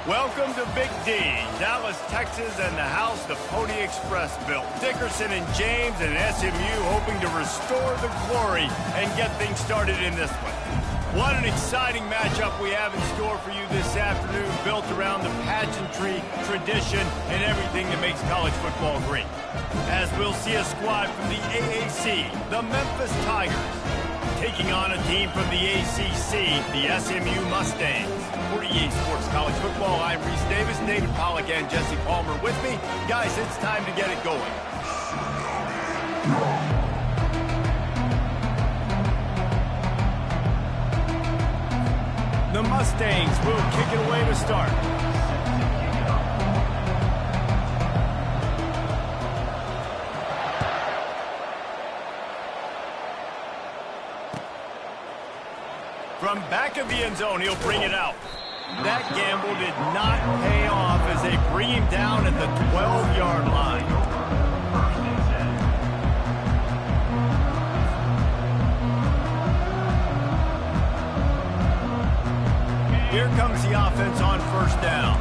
Welcome to Big D, Dallas, Texas, and the house the Pony Express built. Dickerson and James and SMU hoping to restore the glory and get things started in this one. What an exciting matchup we have in store for you this afternoon, built around the pageantry, tradition, and everything that makes college football great. As we'll see a squad from the AAC, the Memphis Tigers, taking on a team from the ACC, the SMU Mustangs. For EA Sports College Football, I'm Reese Davis, David Pollack, and Jesse Palmer with me. Guys, it's time to get it going. The Mustangs will kick it away to start. From back of the end zone, he'll bring it out. That gamble did not pay off as they bring him down at the 12-yard line. Here comes the offense on first down.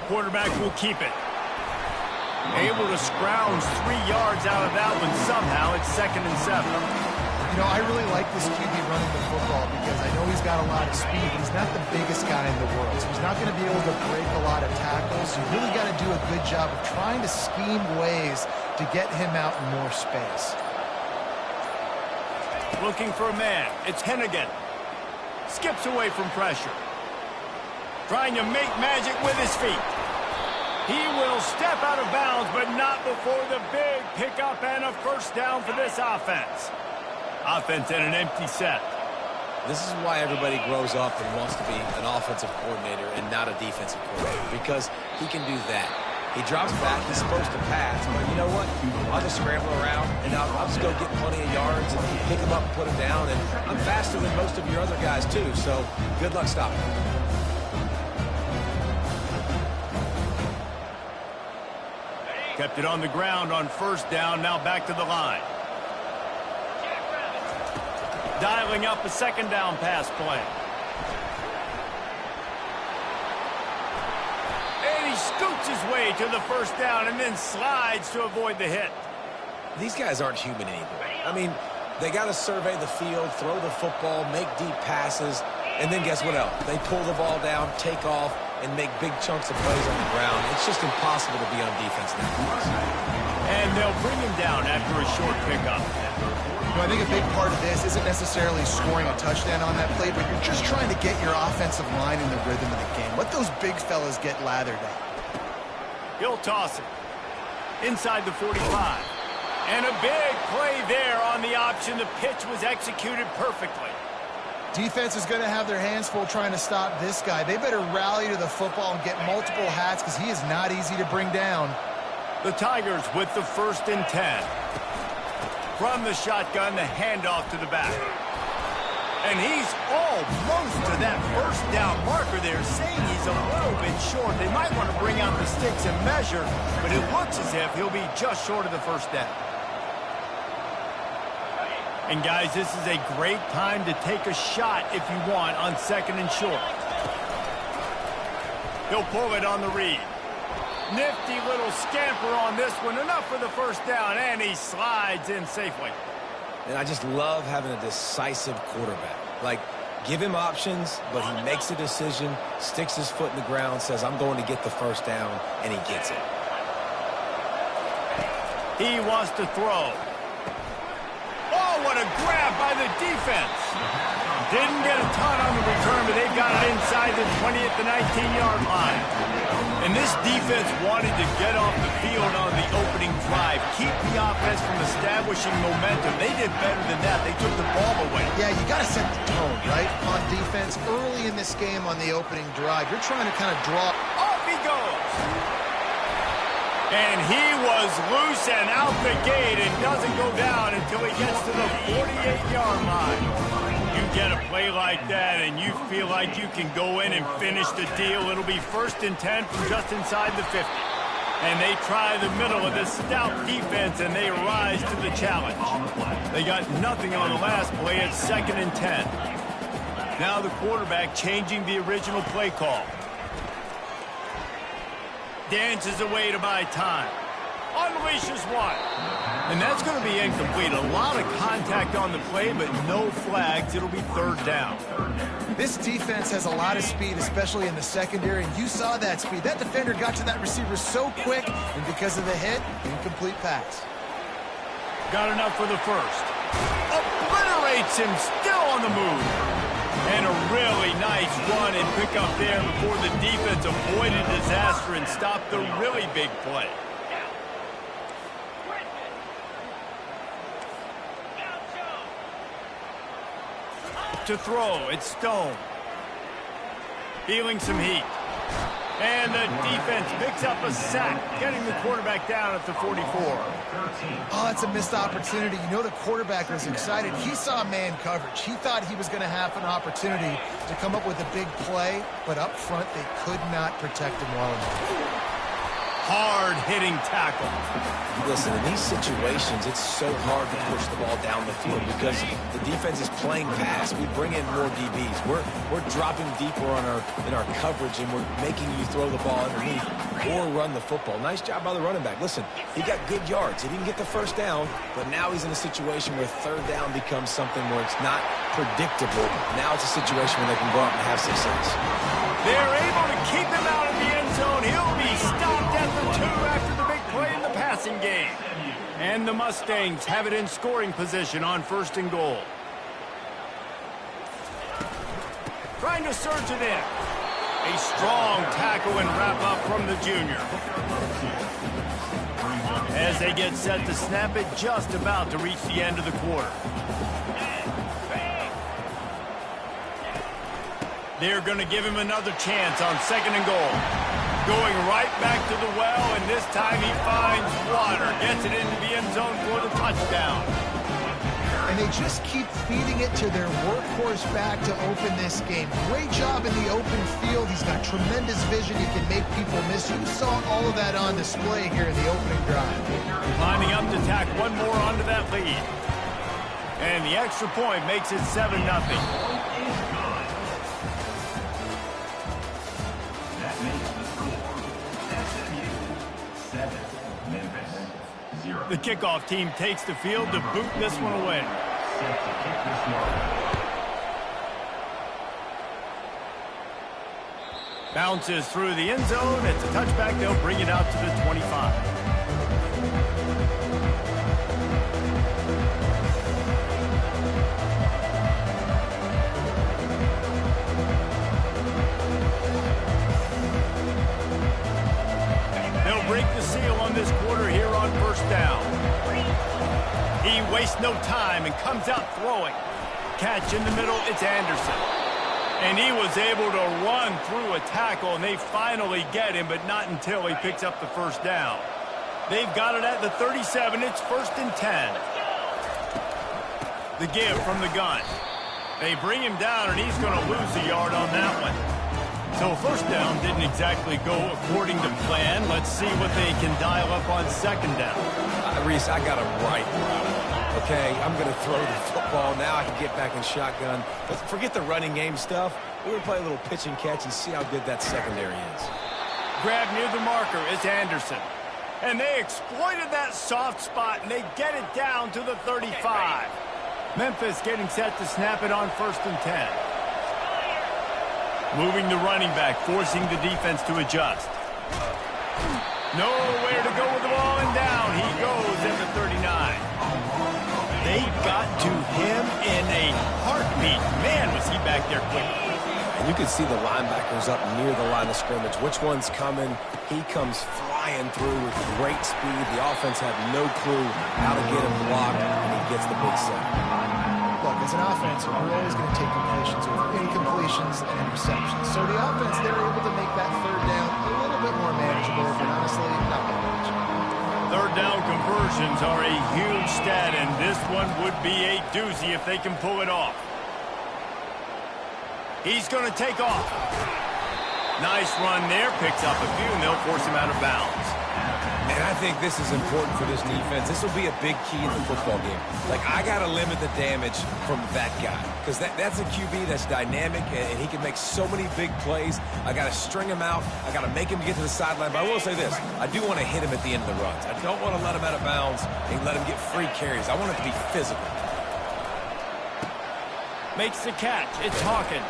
Quarterback will keep it. Able to scrounge 3 yards out of that one somehow. It's 2nd and 7. You know, I really like this QB running the football because I know he's got a lot of speed. He's not the biggest guy in the world, so he's not going to be able to break a lot of tackles. You really got to do a good job of trying to scheme ways to get him out in more space. Looking for a man. It's Hennigan. Skips away from pressure. Trying to make magic with his feet. He will step out of bounds, but not before the big pickup and a first down for this offense. Offense in an empty set. This is why everybody grows up and wants to be an offensive coordinator and not a defensive coordinator, because he can do that. He drops back, he's supposed to pass, but you know what? I'll just scramble around, and I'll just go get plenty of yards and pick him up and put him down, and I'm faster than most of your other guys, too, so good luck stopping him. Kept it on the ground on first down, now back to the line. Dialing up a second down pass play. And he scoots his way to the first down and then slides to avoid the hit. These guys aren't human anymore. I mean, they got to survey the field, throw the football, make deep passes, and then guess what else? They pull the ball down, take off, and make big chunks of plays on the ground. It's just impossible to be on defense now. And they'll bring him down after a short pickup. You know, I think a big part of this isn't necessarily scoring a touchdown on that play, but you're just trying to get your offensive line in the rhythm of the game. Let those big fellas get lathered up. He'll toss it. Inside the 45. And a big play there on the option. The pitch was executed perfectly. Defense is going to have their hands full trying to stop this guy. They better rally to the football and get multiple hats because he is not easy to bring down. The Tigers with the 1st and 10. From the shotgun, the handoff to the back. And he's almost to that first down marker there, saying he's a little bit short. They might want to bring out the sticks and measure, but it looks as if he'll be just short of the first down. And, guys, this is a great time to take a shot if you want on 2nd and short. He'll pull it on the read. Nifty little scamper on this one. Enough for the first down, and he slides in safely. And I just love having a decisive quarterback. Like, give him options, but he makes a decision, sticks his foot in the ground, says, I'm going to get the first down, and he gets it. He wants to throw. Oh, what a grab by the defense. Didn't get a ton on the return, but they've got it inside the 20 at the 19-yard line. And this defense wanted to get off the field on the opening drive, keep the offense from establishing momentum. They did better than that. They took the ball away. Yeah, you got to set the tone, right, on defense. Early in this game on the opening drive, you're trying to kind of draw. Off he goes. And he was loose and out the gate and doesn't go down until he gets to the 48-yard line. You get a play like that and you feel like you can go in and finish the deal. It'll be 1st and 10 from just inside the 50. And they try the middle of this stout defense, and they rise to the challenge. They got nothing on the last play. It's 2nd and 10. Now the quarterback changing the original play call. Dances away to buy time. Unleashes one. And that's going to be incomplete. A lot of contact on the play, but no flags. It'll be 3rd down. This defense has a lot of speed, especially in the secondary, and you saw that speed. That defender got to that receiver so quick, and because of the hit, incomplete pass. Got enough for the first. Obliterates him, still on the move. And a really nice run and pick up there before the defense avoided disaster and stopped the really big play. To throw, it's Stone. Feeling some heat. And the defense picks up a sack, getting the quarterback down at the 44. Oh, it's a missed opportunity. You know the quarterback was excited. He saw man coverage. He thought he was going to have an opportunity to come up with a big play, but up front they could not protect him well enough. Hard-hitting tackle. Listen, in these situations, it's so hard to push the ball down the field because the defense is playing pass. We bring in more DBs. We're dropping deeper in our coverage, and we're making you throw the ball underneath or run the football. Nice job by the running back. Listen, he got good yards. He didn't get the first down, but now he's in a situation where 3rd down becomes something where it's not predictable. Now it's a situation where they can go out and have success. They're able to keep him out of the end zone. He'll be stopped at the 2 after the big play in the passing game. And the Mustangs have it in scoring position on 1st and goal. Trying to surge it in. A strong tackle and wrap up from the junior. As they get set to snap it, just about to reach the end of the quarter. They're going to give him another chance on 2nd and goal. Going right back to the well, and this time he finds water. Gets it into the end zone for the touchdown. And they just keep feeding it to their workhorse back to open this game. Great job in the open field. He's got tremendous vision. He can make people miss. You saw all of that on display here in the opening drive. Climbing up to tack one more onto that lead. And the extra point makes it 7-0. The kickoff team takes the field to boot this one away. Bounces through the end zone. It's a touchback. They'll bring it out to the 25. Break the seal on this quarter here on 1st down. He wastes no time and comes out throwing. Catch in the middle, it's Anderson. And he was able to run through a tackle, and they finally get him, but not until he picks up the 1st down. They've got it at the 37. It's 1st and 10. The give from the gun. They bring him down, and he's going to lose a yard on that one. So 1st down didn't exactly go according to plan. Let's see what they can dial up on 2nd down. Reese, I got him right. Okay, I'm going to throw the football. Now I can get back in shotgun. But forget the running game stuff. We're going to play a little pitch and catch and see how good that secondary is. Grab near the marker is Anderson. And they exploited that soft spot, and they get it down to the 35. Memphis getting set to snap it on 1st and 10. Moving the running back, forcing the defense to adjust. Nowhere to go with the ball, and down he goes at the 39. They got to him in a heartbeat. Man, was he back there quickly. And you can see the linebackers up near the line of scrimmage. Which one's coming? He comes flying through with great speed. The offense had no clue how to get him blocked, and he gets the big sack. Look, as an offense, we're always going to take completions over incompletions and interceptions. So the offense, they were able to make that 3rd down a little bit more manageable, but honestly, not that much. 3rd down conversions are a huge stat, and this one would be a doozy if they can pull it off. He's going to take off. Nice run there. Picks up a few, and they'll force him out of bounds. And I think this is important for this defense. This will be a big key in the football game. Like, I got to limit the damage from that guy because that's a QB that's dynamic, and he can make so many big plays. I got to string him out. I got to make him get to the sideline. But I will say this. I do want to hit him at the end of the runs. I don't want to let him out of bounds and let him get free carries. I want it to be physical. Makes the catch. It's Hawkins.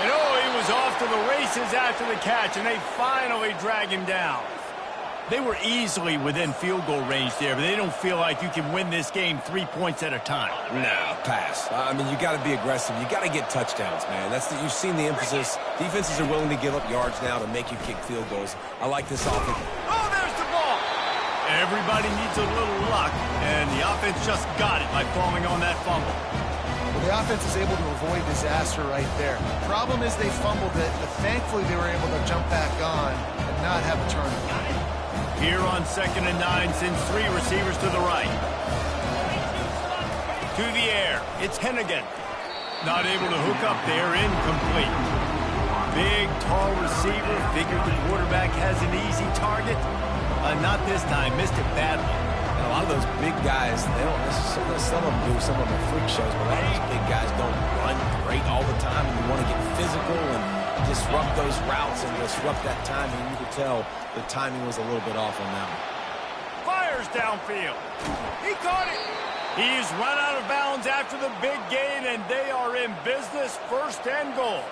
And oh, he was off to the races after the catch, and they finally drag him down. They were easily within field goal range there, but they don't feel like you can win this game 3 points at a time. No, pass. I mean, you got to be aggressive. You got to get touchdowns, man. You've seen the emphasis. Defenses are willing to give up yards now to make you kick field goals. I like this offense. Oh, there's the ball. Everybody needs a little luck, and the offense just got it by falling on that fumble. Well, the offense is able to avoid disaster right there. Problem is they fumbled it, but thankfully they were able to jump back on and not have a turnover. Here on 2nd and 9, sends 3 receivers to the right. To the air, it's Hennigan. Not able to hook up there, incomplete. Big, tall receiver, figured the quarterback has an easy target. Not this time, missed it badly. And a lot of those big guys, they don't necessarily, some of them do, some of them are freak shows, but a lot of those big guys don't run great all the time, and you want to get physical and disrupt those routes and disrupt that timing. You could tell the timing was a little bit off on that one. Fires downfield. He caught it. He's run out of bounds after the big gain, and they are in business, 1st and goal.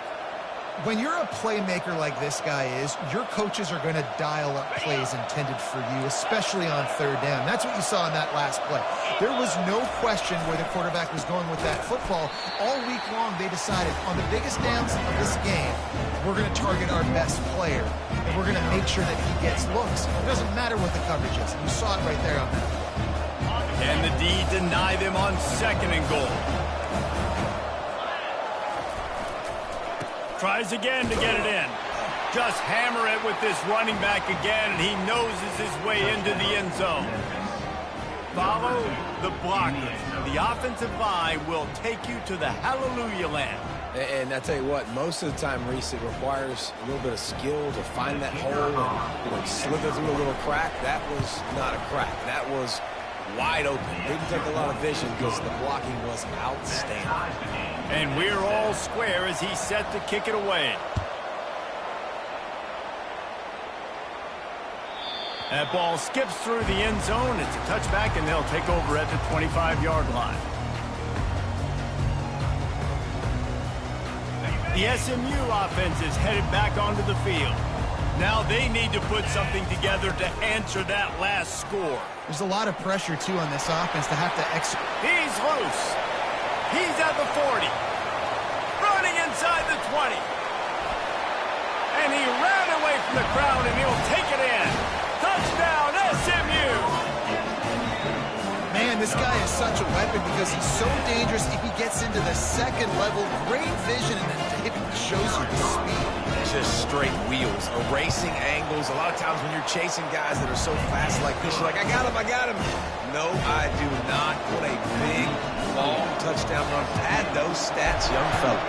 When you're a playmaker like this guy is, your coaches are going to dial up plays intended for you, especially on 3rd down. That's what you saw in that last play. There was no question where the quarterback was going with that football. All week long, they decided on the biggest downs of this game, we're going to target our best player, and we're going to make sure that he gets looks. It doesn't matter what the coverage is. You saw it right there on that. And the D deny them on 2nd and goal. Tries again to get it in. Just hammer it with this running back again, and he noses his way into the end zone. Follow the blockers. The offensive line will take you to the hallelujah land. And I tell you what, most of the time, Reese, it requires a little bit of skill to find that hole and slither through a little crack. That was not a crack. That was wide open. Didn't take a lot of vision because the blocking was outstanding. And we're all square as he's set to kick it away. That ball skips through the end zone. It's a touchback, and they'll take over at the 25-yard line. The SMU offense is headed back onto the field. Now they need to put something together to answer that last score. There's a lot of pressure, too, on this offense to have to execute. He's loose. He's at the 40. Running inside the 20. And he ran away from the crowd, and he'll take it in. Touchdown, SMU! Man, this guy is such a weapon because he's so dangerous if he gets into the 2nd level. Great vision, and it shows you the speed. Just straight wheels, erasing angles. A lot of times when you're chasing guys that are so fast like this, you're like, I got him. No, I do not. What a big, long touchdown run. Pad those stats, young fella.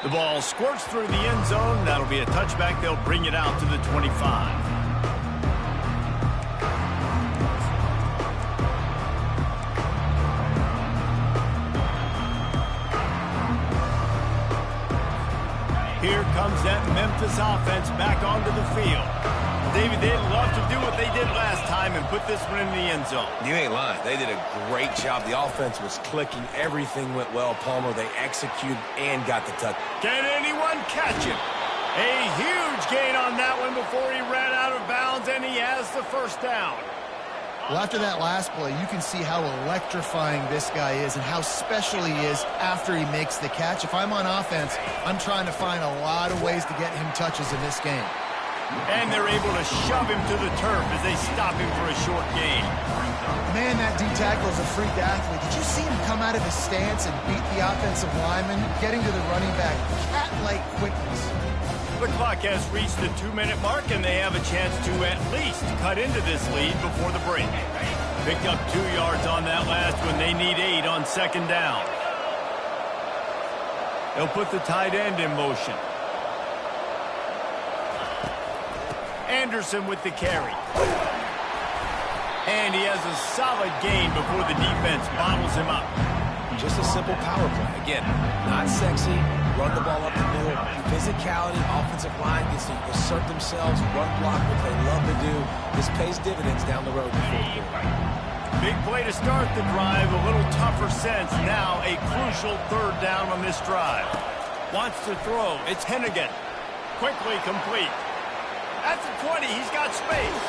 The ball squirts through the end zone. That'll be a touchback. They'll bring it out to the 25. Here comes that Memphis offense back onto the field. David, they'd love to do what they did last time and put this one in the end zone. You ain't lying. They did a great job. The offense was clicking. Everything went well, Palmer. They executed and got the touch. Can anyone catch him? A huge gain on that one before he ran out of bounds, and he has the 1st down. Well, after that last play, you can see how electrifying this guy is and how special he is after he makes the catch. If I'm on offense, I'm trying to find a lot of ways to get him touches in this game. And they're able to shove him to the turf as they stop him for a short gain. Man, that D-tackle is a freak athlete. Did you see him come out of his stance and beat the offensive lineman, getting to the running back? Cat-like quickness. The clock has reached the 2-minute mark, and they have a chance to at least cut into this lead before the break. Picked up 2 yards on that last one. They need 8 on 2nd down. He'll put the tight end in motion. Anderson with the carry. And he has a solid gain before the defense bottles him up. Just a simple power play. Again, not sexy. Run the ball up the middle. Physicality, offensive line gets to assert themselves, run block, what they love to do. This pays dividends down the road in the fourth quarter. Big play to start the drive. A little tougher sense. Now a crucial third down on this drive. Wants to throw. It's Hennigan. Quickly complete. At the 20, he's got space.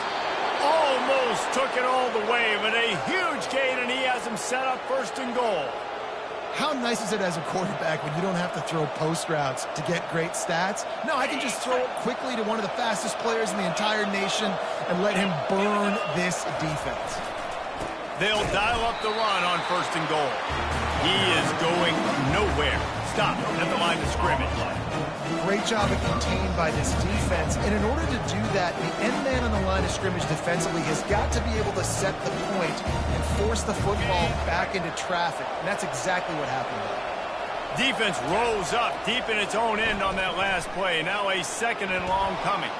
Almost took it all the way, but a huge gain, and he has him set up first and goal. How nice is it as a quarterback when you don't have to throw post routes to get great stats? No, I can just throw it quickly to one of the fastest players in the entire nation and let him burn this defense. They'll dial up the run on first and goal. He is going nowhere. Stop at the line of scrimmage. Great job of contained by this defense. And in order to do that, the end man on the line of scrimmage defensively has got to be able to set the point and force the football back into traffic. And that's exactly what happened there. Defense rose up deep in its own end on that last play. Now a second and long coming.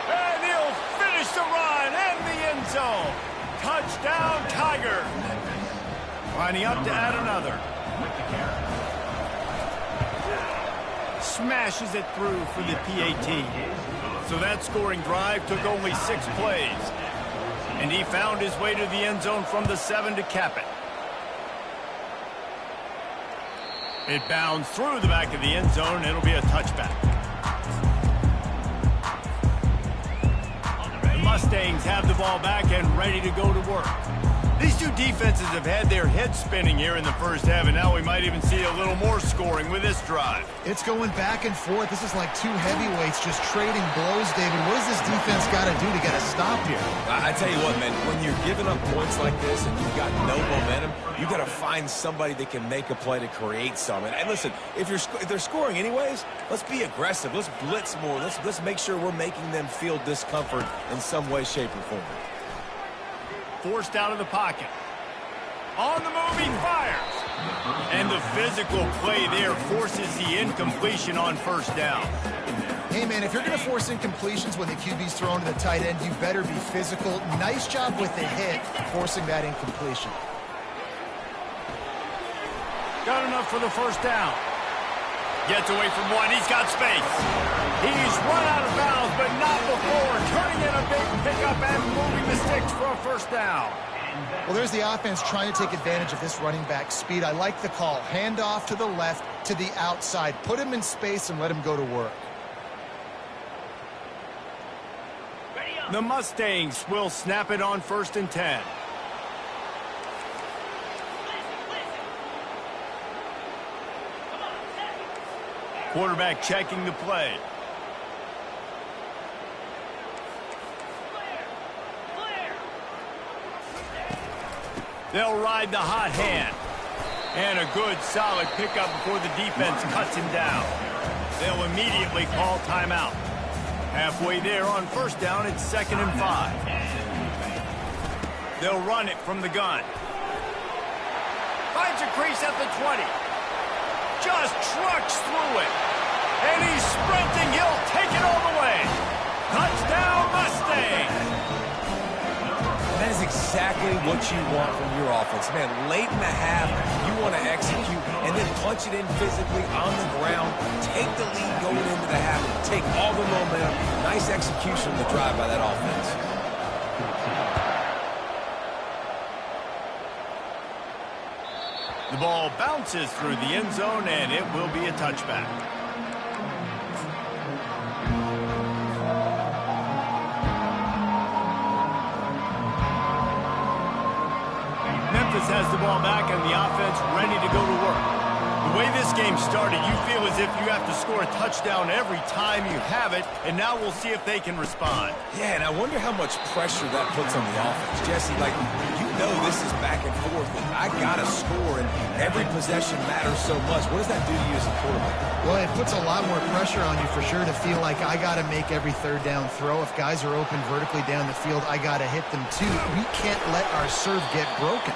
And he'll finish the run and the end zone. Touchdown, Tiger. Lining up to add another. Smashes it through for the PAT. So that scoring drive took only 6 plays. And he found his way to the end zone from the 7 to cap it. It bounds through the back of the end zone, and it'll be a touchback. The Mustangs have the ball back and ready to go to work. These two defenses have had their heads spinning here in the first half, and now we might even see a little more scoring with this drive. It's going back and forth. This is like two heavyweights just trading blows, David. What does this defense got to do to get a stop here? I tell you what, man, when you're giving up points like this and you've got no momentum, you got to find somebody that can make a play to create some. And listen, if they're scoring anyways, let's be aggressive. Let's blitz more. Let's make sure we're making them feel discomfort in some way, shape, or form. Forced out of the pocket. On the move, he fires. And the physical play there forces the incompletion on first down. Hey, man, if you're going to force incompletions when the QB's thrown to the tight end, you better be physical. Nice job with the hit, forcing that incompletion. Got enough for the first down. Gets away from one. He's got space. He's run out of bounds, but not before. Turning in a big pickup and moving the sticks for a first down. Well, there's the offense trying to take advantage of this running back speed. I like the call. Hand off to the left, to the outside. Put him in space and let him go to work. The Mustangs will snap it on 1st and 10. Quarterback checking the play. They'll ride the hot hand. And a good, solid pickup before the defense cuts him down. They'll immediately call timeout. Halfway there on first down, it's 2nd and 5. They'll run it from the gun. Finds a crease at the 20. Just trucks through it. And he's sprinting. He'll take it all the way. Touchdown, Mustangs. That is exactly what you want from your offense. Man, late in the half, you want to execute and then punch it in physically on the ground. Take the lead going into the half. Take all the momentum. Nice execution of the drive by that offense. The ball bounces through the end zone, and it will be a touchback. Memphis has the ball back, and the offense ready to go to work. The way this game started, you feel as if you have to score a touchdown every time you have it, and now we'll see if they can respond. Yeah, and I wonder how much pressure that puts on the offense. Jesse, like, you know this is back and forth, and I got to score, and every possession matters so much. What does that do to you as a quarterback? Well, it puts a lot more pressure on you for sure to feel like I got to make every third down throw. If guys are open vertically down the field, I got to hit them too. We can't let our serve get broken.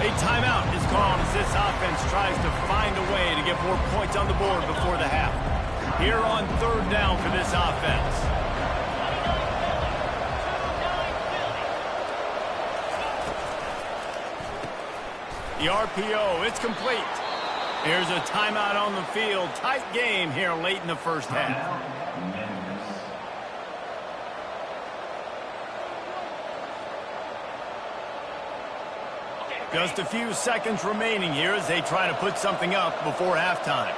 A timeout is called as this offense tries to find a way to get more points on the board before the half. Here on third down for this offense. The RPO, it's complete. Here's a timeout on the field. Tight game here late in the first half. Just a few seconds remaining here as they try to put something up before halftime.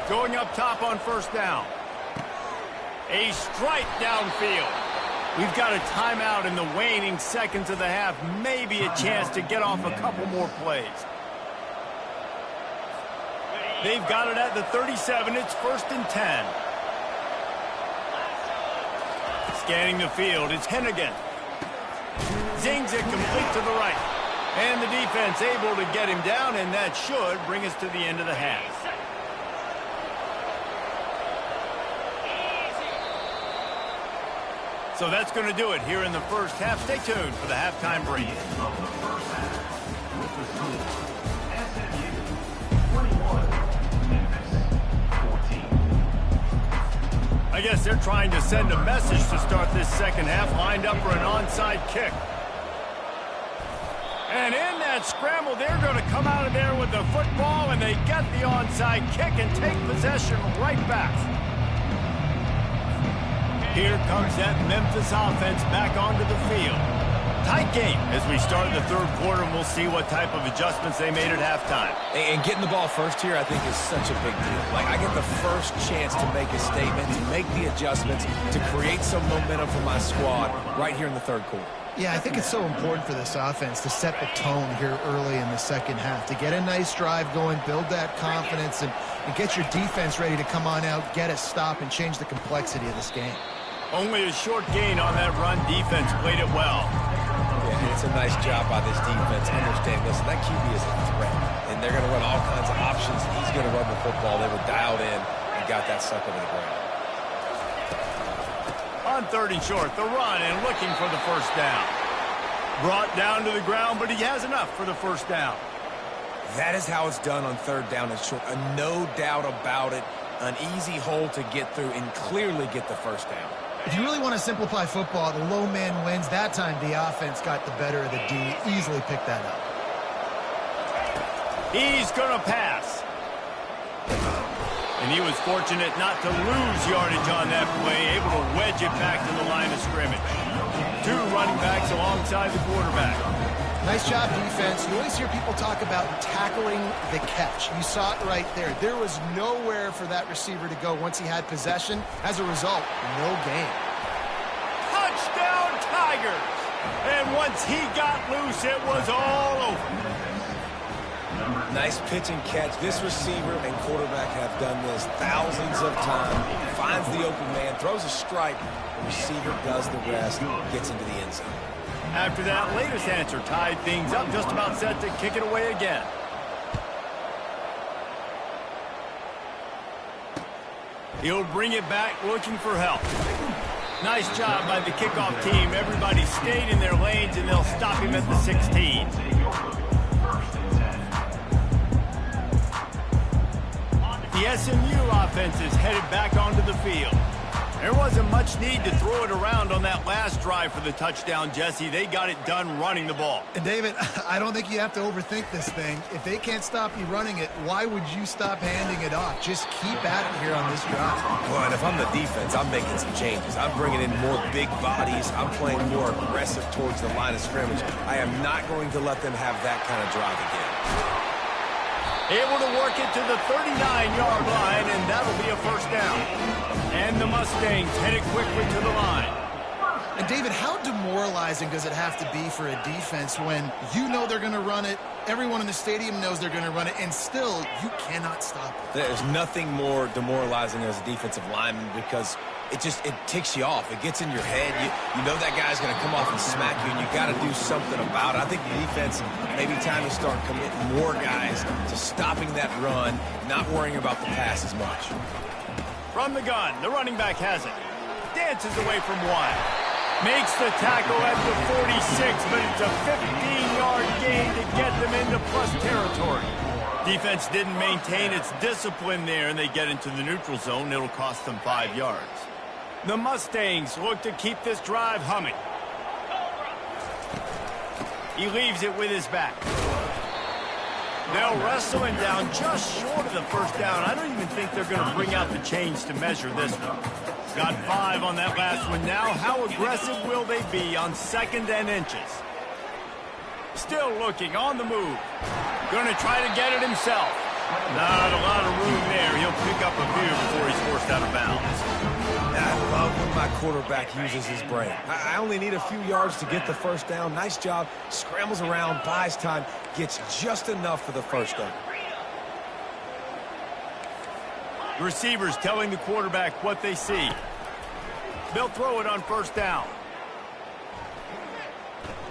Going up top on first down. A strike downfield. We've got a timeout in the waning seconds of the half. Maybe a chance to get off a couple more plays. They've got it at the 37. It's 1st and 10. Scanning the field. It's Hennigan. Zings it complete to the right. And the defense able to get him down, and that should bring us to the end of the half. So that's going to do it here in the first half. Stay tuned for the halftime break. I guess they're trying to send a message to start this second half. Lined up for an onside kick. And in that scramble, they're going to come out of there with the football, and they get the onside kick and take possession right back. Here comes that Memphis offense back onto the field. Tight game as we start the third quarter, and we'll see what type of adjustments they made at halftime. And getting the ball first here, I think, is such a big deal. Like, I get the first chance to make a statement, to make the adjustments, to create some momentum for my squad right here in the third quarter. Yeah, I think it's so important for this offense to set the tone here early in the second half, to get a nice drive going, build that confidence, and get your defense ready to come on out, get a stop, and change the complexity of this game. Only a short gain on that run. Defense played it well. Yeah, and it's a nice job by this defense. Understand, listen, that QB is a threat, and they're going to run all kinds of options. He's going to run the football. They were dialed in and got that sucker to the ground. On third and short, the run and looking for the first down. Brought down to the ground, but he has enough for the first down. That is how it's done on third down and short. No doubt about it. An easy hole to get through and clearly get the first down. If you really want to simplify football, the low man wins. That time, the offense got the better of the D. Easily picked that up. He's going to pass. And he was fortunate not to lose yardage on that play, able to wedge it back to the line of scrimmage. Two running backs alongside the quarterback. Nice job, defense. You always hear people talk about tackling the catch. You saw it right there. There was nowhere for that receiver to go once he had possession. As a result, no gain. Touchdown, Tigers! And once he got loose, it was all over. Nice pitch and catch. This receiver and quarterback have done this thousands of times. Finds the open man, throws a strike. The receiver does the rest, gets into the end zone. After that latest answer tied things up, just about set to kick it away again. He'll bring it back looking for help. Nice job by the kickoff team. Everybody stayed in their lanes, and they'll stop him at the 16. The SMU offense is headed back onto the field. There wasn't much need to throw it around on that last drive for the touchdown, Jesse. They got it done running the ball. And David, I don't think you have to overthink this thing. If they can't stop you running it, why would you stop handing it off? Just keep at it here on this drive. Well, and if I'm the defense, I'm making some changes. I'm bringing in more big bodies. I'm playing more aggressive towards the line of scrimmage. I am not going to let them have that kind of drive again. Able to work it to the 39-yard line, and that'll be a first down. And the Mustangs headed quickly to the line. And David, how demoralizing does it have to be for a defense when you know they're going to run it, everyone in the stadium knows they're going to run it, and still you cannot stop it? There's nothing more demoralizing as a defensive lineman because it ticks you off. It gets in your head. You know that guy's going to come off and smack you, and you got to do something about it. I think the defense, maybe time to start committing more guys to stopping that run, not worrying about the pass as much. From the gun, the running back has it. Dances away from one. Makes the tackle at the 46, but it's a 15-yard gain to get them into plus territory. Defense didn't maintain its discipline there, and they get into the neutral zone. It'll cost them 5 yards. The Mustangs look to keep this drive humming. He leaves it with his back. They'll wrestle him down just short of the first down. I don't even think they're going to bring out the chains to measure this one. Got 5 on that last one. Now, how aggressive will they be on 2nd and inches? Still looking, on the move. Going to try to get it himself. Not a lot of room there. He'll pick up a few before he's forced out of bounds. I love when my quarterback uses his brain. I only need a few yards to get the first down. Nice job. Scrambles around, buys time, gets just enough for the first down. The receivers telling the quarterback what they see. They'll throw it on first down.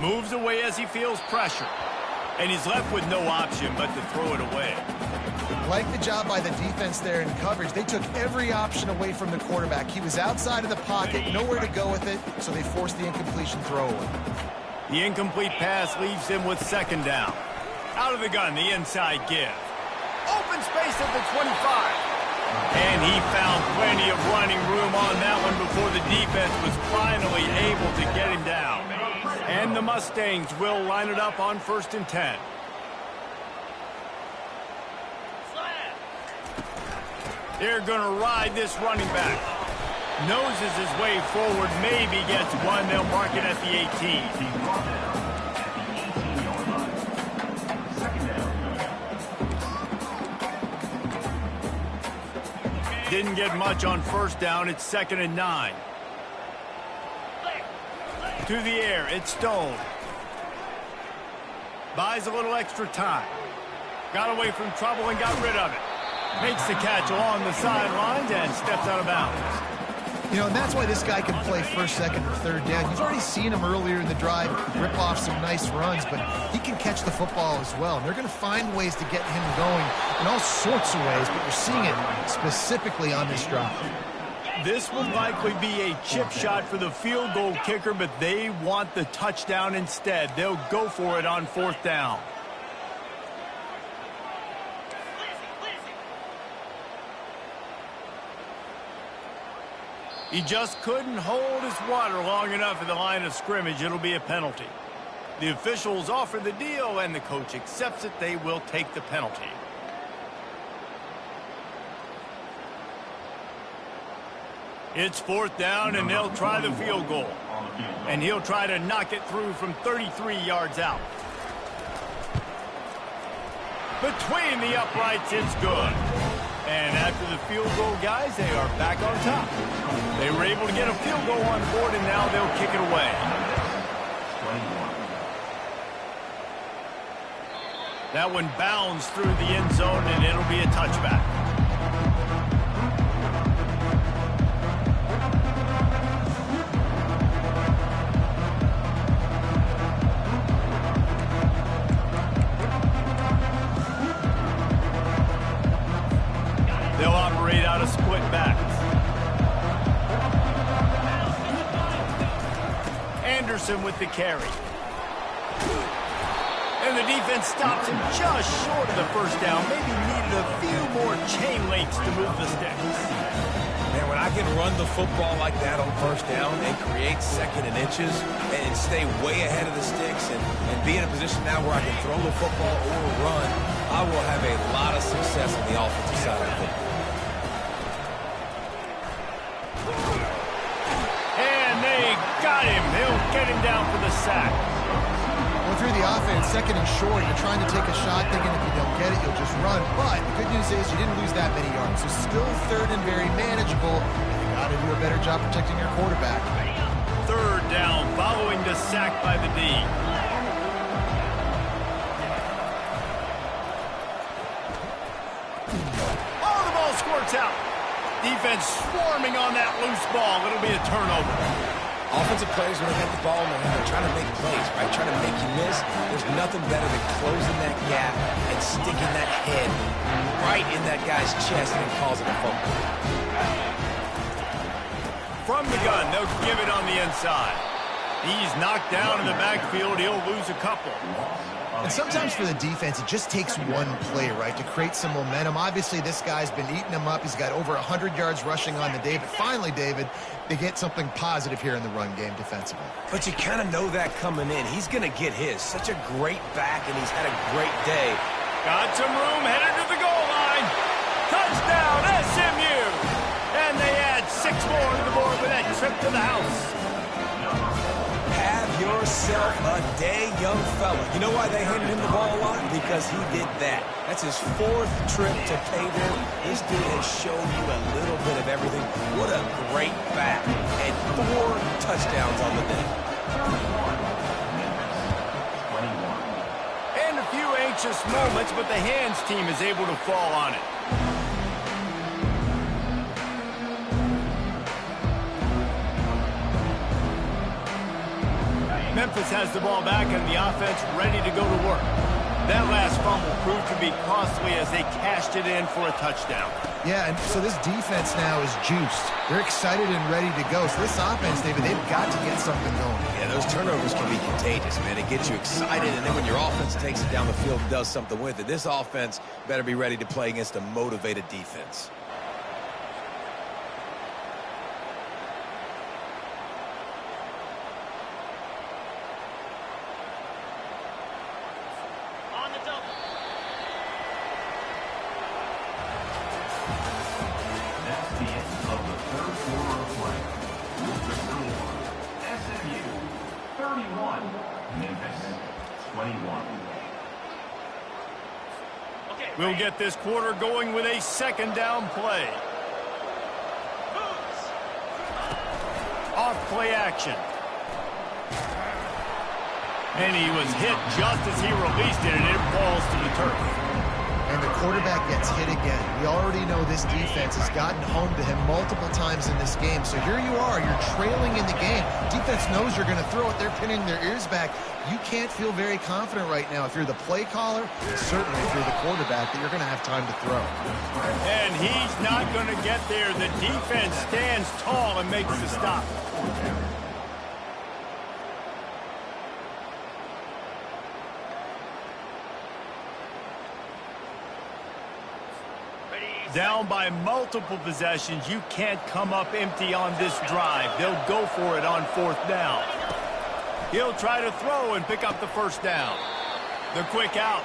Moves away as he feels pressure. And he's left with no option but to throw it away. Like the job by the defense there in coverage. They took every option away from the quarterback. He was outside of the pocket, nowhere to go with it, so they forced the incompletion throwaway. The incomplete pass leaves him with 2nd down. Out of the gun, the inside give. Open space at the 25. And he found plenty of running room on that one before the defense was finally able to get him down. And the Mustangs will line it up on 1st and 10. They're going to ride this running back. Noses his way forward, maybe gets one. They'll mark it at the 18. Didn't get much on first down. It's 2nd and 9. To the air, it's Stone. Buys a little extra time. Got away from trouble and got rid of it. Makes the catch along the sidelines and steps out of bounds. You know, and that's why this guy can play 1st, 2nd, or 3rd down. You've already seen him earlier in the drive rip off some nice runs, but he can catch the football as well. And they're going to find ways to get him going in all sorts of ways, but you're seeing it specifically on this drive. This will likely be a chip shot for the field goal kicker, but they want the touchdown instead. They'll go for it on 4th down. He just couldn't hold his water long enough at the line of scrimmage. It'll be a penalty. The officials offer the deal, and the coach accepts it. They will take the penalty. It's 4th down, and they'll try the field goal. And he'll try to knock it through from 33 yards out. Between the uprights, it's good. And after the field goal, guys, they are back on top. They were able to get a field goal on board, and now they'll kick it away. That one bounds through the end zone, and it'll be a touchback. They'll operate out of split backs. Anderson with the carry. And the defense stops him just short of the first down. Maybe needed a few more chain links to move the sticks. Man, when I can run the football like that on first down and create 2nd and inches and stay way ahead of the sticks and be in a position now where I can throw the football or run, I will have a lot of success on the offensive side of the football. And they got him. They'll get him down for the sack. Well, through the offense, 2nd and short, you're trying to take a shot, thinking if you don't get it, you'll just run. But the good news is you didn't lose that many yards. So still 3rd and very manageable. You got to do a better job protecting your quarterback. 3rd down following the sack by the D. Oh, the ball squirts out. Defense swarming on that loose ball. It'll be a turnover. Offensive players, when they get the ball in their hand, they're trying to make plays, right? Trying to make you miss. There's nothing better than closing that gap and sticking that head right in that guy's chest and causing a fumble. From the gun, they'll give it on the inside. He's knocked down in the backfield. He'll lose a couple. And sometimes for the defense, it just takes one play, right, to create some momentum. Obviously, this guy's been eating them up. He's got over 100 yards rushing on the day. But finally, David, they get something positive here in the run game defensively. But you kind of know that coming in. He's going to get his. Such a great back, and he's had a great day. Got some room, headed to the goal line. Touchdown, SMU! And they add 6 more to the board with that trip to the house. Have yourself a day, young fella. You know why they handed him the ball a lot? Because he did that. That's his 4th trip to pay dirt. This dude has shown you a little bit of everything. What a great back. And 4 touchdowns on the day. And a few anxious moments, but the hands team is able to fall on it. Memphis has the ball back and the offense ready to go to work. That last fumble proved to be costly as they cashed it in for a touchdown. Yeah, and so this defense now is juiced. They're excited and ready to go. So this offense, David, they've got to get something going. Yeah, those turnovers can be contagious, man. It gets you excited, and then when your offense takes it down the field and does something with it, this offense better be ready to play against a motivated defense. We'll get this quarter going with a 2nd down play. Off play action. And he was hit just as he released it, and it falls to the turf. And the quarterback gets hit again. We already know this defense has gotten home to him multiple times in this game. So here you are, you're trailing in the game. Defense knows you're going to throw it. They're pinning their ears back. You can't feel very confident right now if you're the play caller, certainly if you're the quarterback, that you're going to have time to throw. And he's not going to get there. The defense stands tall and makes the stop. Down by multiple possessions, you can't come up empty on this drive. They'll go for it on 4th down. He'll try to throw and pick up the 1st down. The quick out.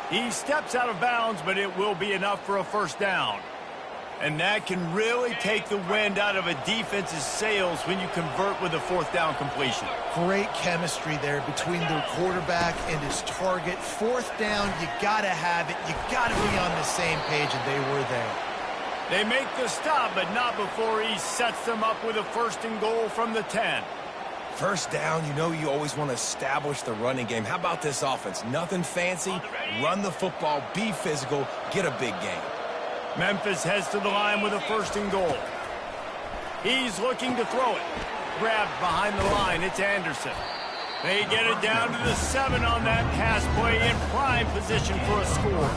He steps out of bounds, but it will be enough for a 1st down. And that can really take the wind out of a defense's sails when you convert with a 4th down completion. Great chemistry there between the quarterback and his target. 4th down, you got to have it. You got to be on the same page, and they were there. They make the stop, but not before he sets them up with a 1st and goal from the 10. 1st down, you know you always want to establish the running game. How about this offense? Nothing fancy. Run the football, be physical, get a big game. Memphis heads to the line with a 1st and goal. He's looking to throw it. Grabbed behind the line, it's Anderson. They get it down to the 7 on that pass play in prime position for a score.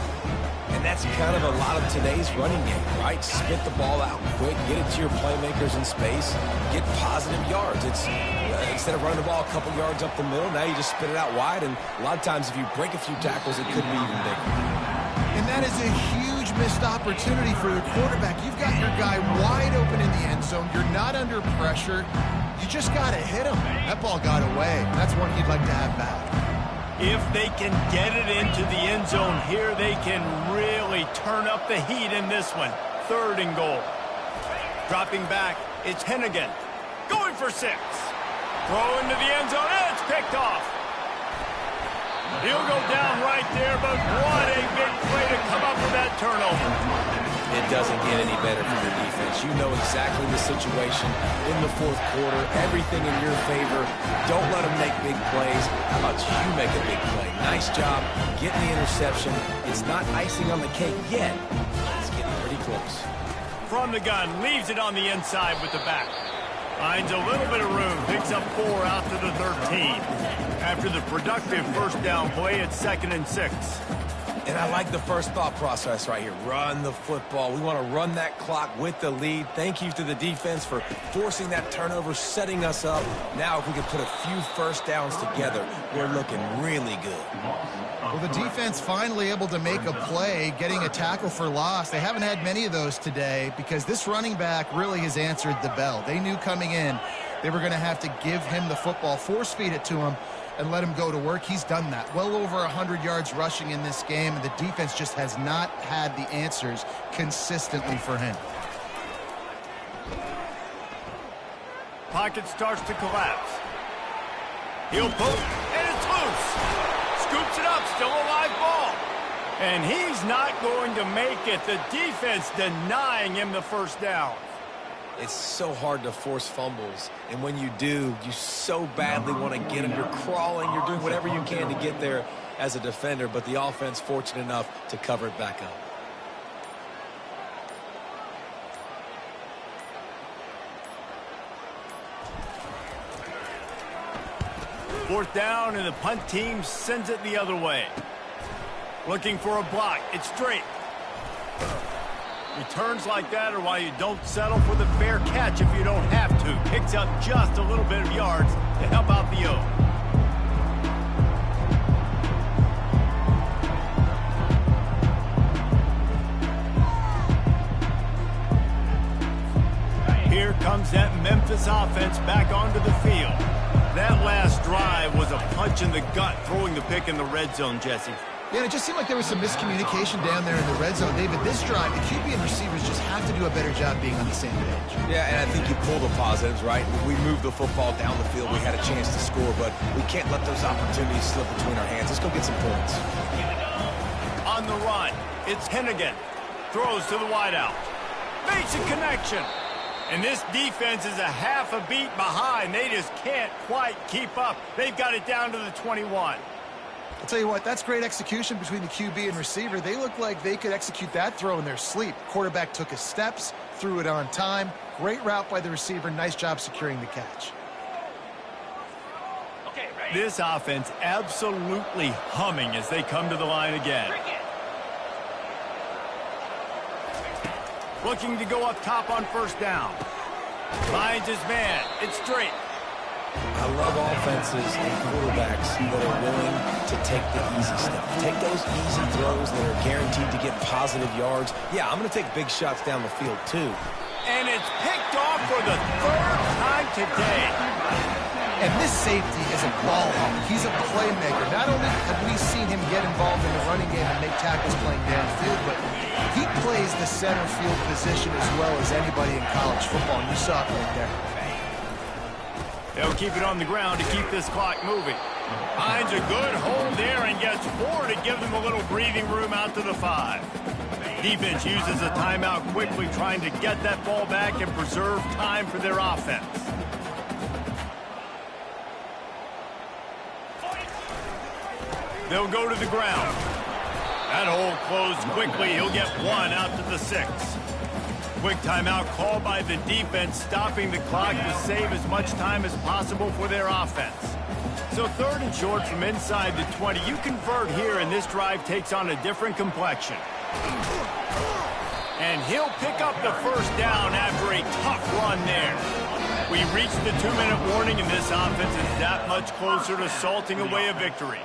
And that's kind of a lot of today's running game, right? Spit the ball out quick, get it to your playmakers in space, get positive yards. It's instead of running the ball a couple yards up the middle, now you just spit it out wide, and a lot of times if you break a few tackles, it could be even bigger. And that is a huge missed opportunity for the quarterback. You've got your guy wide open in the end zone. You're not under pressure. You just got to hit him. That ball got away. That's one he'd like to have back. If they can get it into the end zone here, they can really turn up the heat in this one. 3rd and goal. Dropping back, it's Hennigan. Going for 6. Throw into the end zone, and it's picked off. He'll go down right there, but what a big play to come up with that turnover. It doesn't get any better for the defense. You know exactly the situation in the 4th quarter. Everything in your favor. Don't let them make big plays. How about you make a big play? Nice job getting the interception. It's not icing on the cake yet. It's getting pretty close. From the gun, leaves it on the inside with the back. Finds a little bit of room, picks up 4 out to the 13. After the productive 1st down play, it's 2nd and 6. And I like the first thought process right here. Run the football. We want to run that clock with the lead. Thank you to the defense for forcing that turnover, setting us up. Now if we could put a few first downs together, we're looking really good. Well, the defense finally able to make a play, getting a tackle for loss. They haven't had many of those today because this running back really has answered the bell. They knew coming in they were going to have to give him the football, force-feed it to him, and let him go to work. He's done that. Well over 100 yards rushing in this game, and the defense just has not had the answers consistently for him. Pocket starts to collapse. He'll poke, and it's loose. Scoops it up, still a live ball. And he's not going to make it. The defense denying him the first down. It's so hard to force fumbles, and when you do, you so badly want to get them. You're crawling, you're doing whatever you can to get there as a defender, but the offense fortunate enough to cover it back up. Fourth down, and the punt team sends it the other way. Looking for a block. It's straight. Returns like that are why you don't settle for the fair catch if you don't have to. Picks up just a little bit of yards to help out the O. Here comes that Memphis offense back onto the field. That last drive was a punch in the gut, throwing the pick in the red zone, Jesse. Yeah, it just seemed like there was some miscommunication down there in the red zone. David, this drive, the QB and receivers just have to do a better job being on the same page. Yeah, and I think you pull the positives, right? We moved the football down the field. We had a chance to score, but we can't let those opportunities slip between our hands. Let's go get some points. On the run, it's Hennigan. Throws to the wideout. Makes a connection. And this defense is a half a beat behind. They just can't quite keep up. They've got it down to the 21. I'll tell you what, that's great execution between the QB and receiver. They look like they could execute that throw in their sleep. Quarterback took his steps, threw it on time. Great route by the receiver. Nice job securing the catch. This offense absolutely humming as they come to the line again. Looking to go up top on first down. Finds his man. It's straight. I love offenses and quarterbacks that are willing to take the easy stuff. Take those easy throws that are guaranteed to get positive yards. Yeah, I'm going to take big shots down the field, too. And it's picked off for the third time today. And this safety is a ball hawk. He's a playmaker. Not only have we seen him get involved in the running game and make tackles playing downfield, but he plays the center field position as well as anybody in college football. And you saw it right there. They'll keep it on the ground to keep this clock moving. Finds a good hold there and gets 4 to give them a little breathing room out to the 5. Defense uses a timeout quickly, trying to get that ball back and preserve time for their offense. They'll go to the ground. That hole closed quickly. He'll get 1 out to the 6. Quick timeout called by the defense, stopping the clock to save as much time as possible for their offense. So 3rd and short from inside the 20. You convert here, and this drive takes on a different complexion. And he'll pick up the first down after a tough run there. We reached the 2-minute warning, and this offense is that much closer to salting away a victory.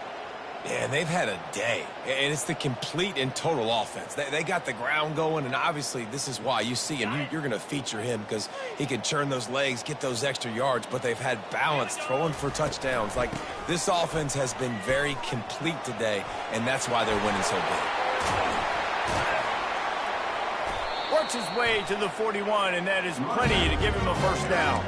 Yeah, and they've had a day, and it's the complete and total offense. They got the ground going, and obviously this is why you see him. You're going to feature him because he can churn those legs, get those extra yards, but they've had balance, throwing for touchdowns. Like, this offense has been very complete today, and that's why they're winning so big. Works his way to the 41, and that is plenty to give him a first down.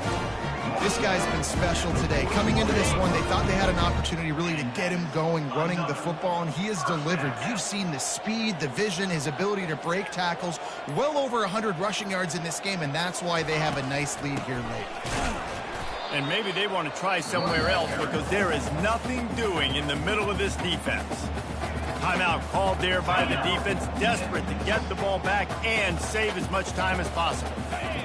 This guy's been special today. Coming into this one, they thought they had an opportunity really to get him going, running the football, and he has delivered. You've seen the speed, the vision, his ability to break tackles. Well over 100 rushing yards in this game, and that's why they have a nice lead here late. And maybe they want to try somewhere else because there is nothing doing in the middle of this defense. Timeout called there by the defense, desperate to get the ball back and save as much time as possible.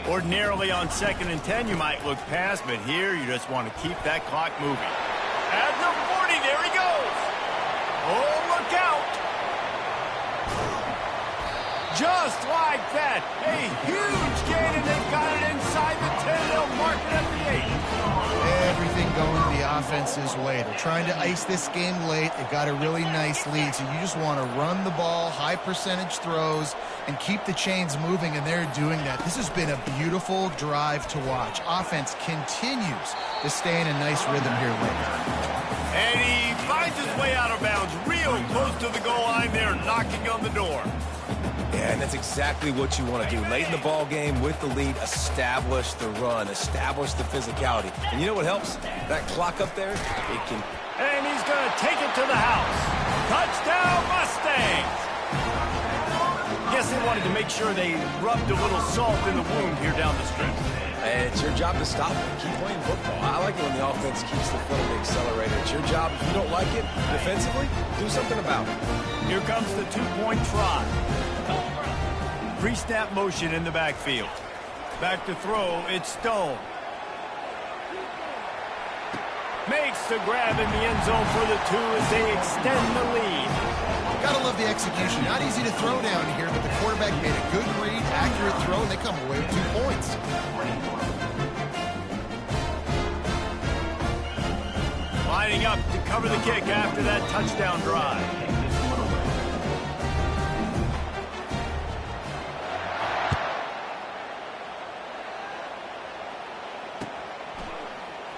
Ordinarily on 2nd and 10, you might look past, but here you just want to keep that clock moving. At the 40, there he goes. Oh, look out. Just like that. A huge gain, and they've got it inside the 10. They'll mark it at the 8. Everything going the offense's way. They're trying to ice this game late. They've got a really nice lead, so you just want to run the ball, high percentage throws, and keep the chains moving, and they're doing that. This has been a beautiful drive to watch. Offense continues to stay in a nice rhythm here late. And he finds his way out of bounds, real close to the goal line there, knocking on the door. Yeah, and that's exactly what you want to do. Late in the ball game with the lead, establish the run, establish the physicality. And you know what helps? That clock up there, it can... And he's going to take it to the house. Touchdown, Mustangs! Guess they wanted to make sure they rubbed a little salt in the wound here down the stretch. And it's your job to stop it. Keep playing football. I like it when the offense keeps the foot on the accelerator. It's your job. If you don't like it defensively, do something about it. Here comes the two-point try. Pre-snap motion in the backfield. Back to throw, it's Stone. Makes the grab in the end zone for the 2 as they extend the lead. Gotta love the execution. Not easy to throw down here, but the quarterback made a good read, accurate throw, and they come away with 2 points. Lining up to cover the kick after that touchdown drive.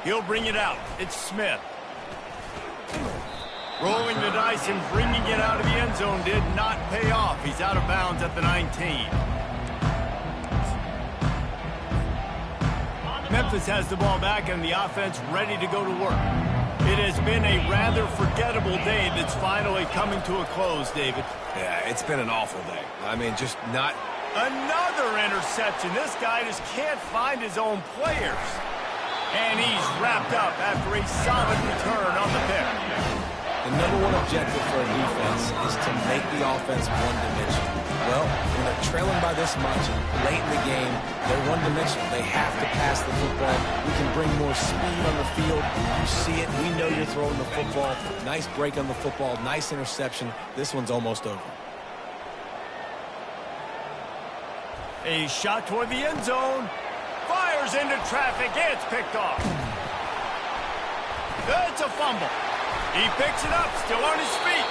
He'll bring it out. It's Smith. Rolling the dice and bringing it out of the end zone did not pay off. He's out of bounds at the 19. Memphis has the ball back and the offense ready to go to work. It has been a rather forgettable day that's finally coming to a close, David. Yeah, it's been an awful day. I mean, just not... Another interception. This guy just can't find his own players. And he's wrapped up after a solid return on the pick. The #1 objective for a defense is to make the offense one-dimensional. Well, when they're trailing by this much, late in the game, they're one-dimensional. They have to pass the football. We can bring more speed on the field. You see it. We know you're throwing the football. Nice break on the football. Nice interception. This one's almost over. A shot toward the end zone. Fires into traffic. It's picked off. It's a fumble. He picks it up, still on his feet.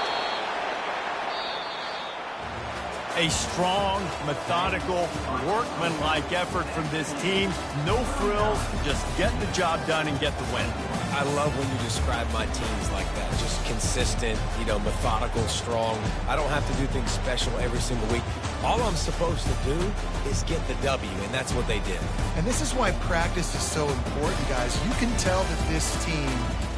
A strong, methodical, workmanlike effort from this team. No frills, just get the job done and get the win. I love when you describe my teams like that. Just consistent, methodical, strong. I don't have to do things special every single week. All I'm supposed to do is get the W, and that's what they did. And this is why practice is so important, guys. You can tell that this team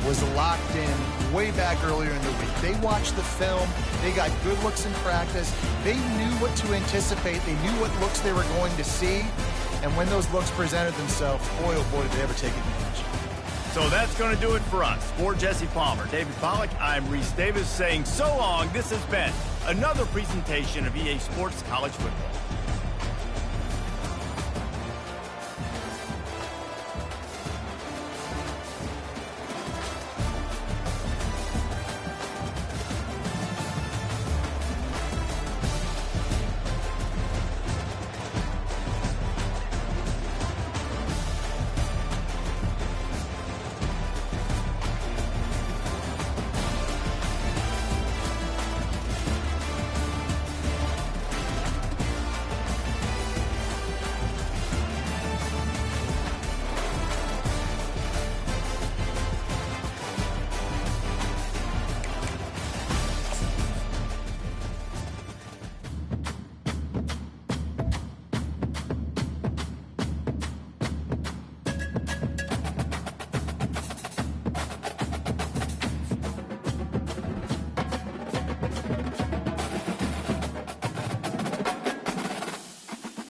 was locked in way back earlier in the week. They watched the film. They got good looks in practice. They knew what to anticipate. They knew what looks they were going to see. And when those looks presented themselves, boy, oh boy, did they ever take advantage. So that's going to do it for us. For Jesse Palmer, David Pollack, I'm Reese Davis saying so long. This has been another presentation of EA Sports College Football.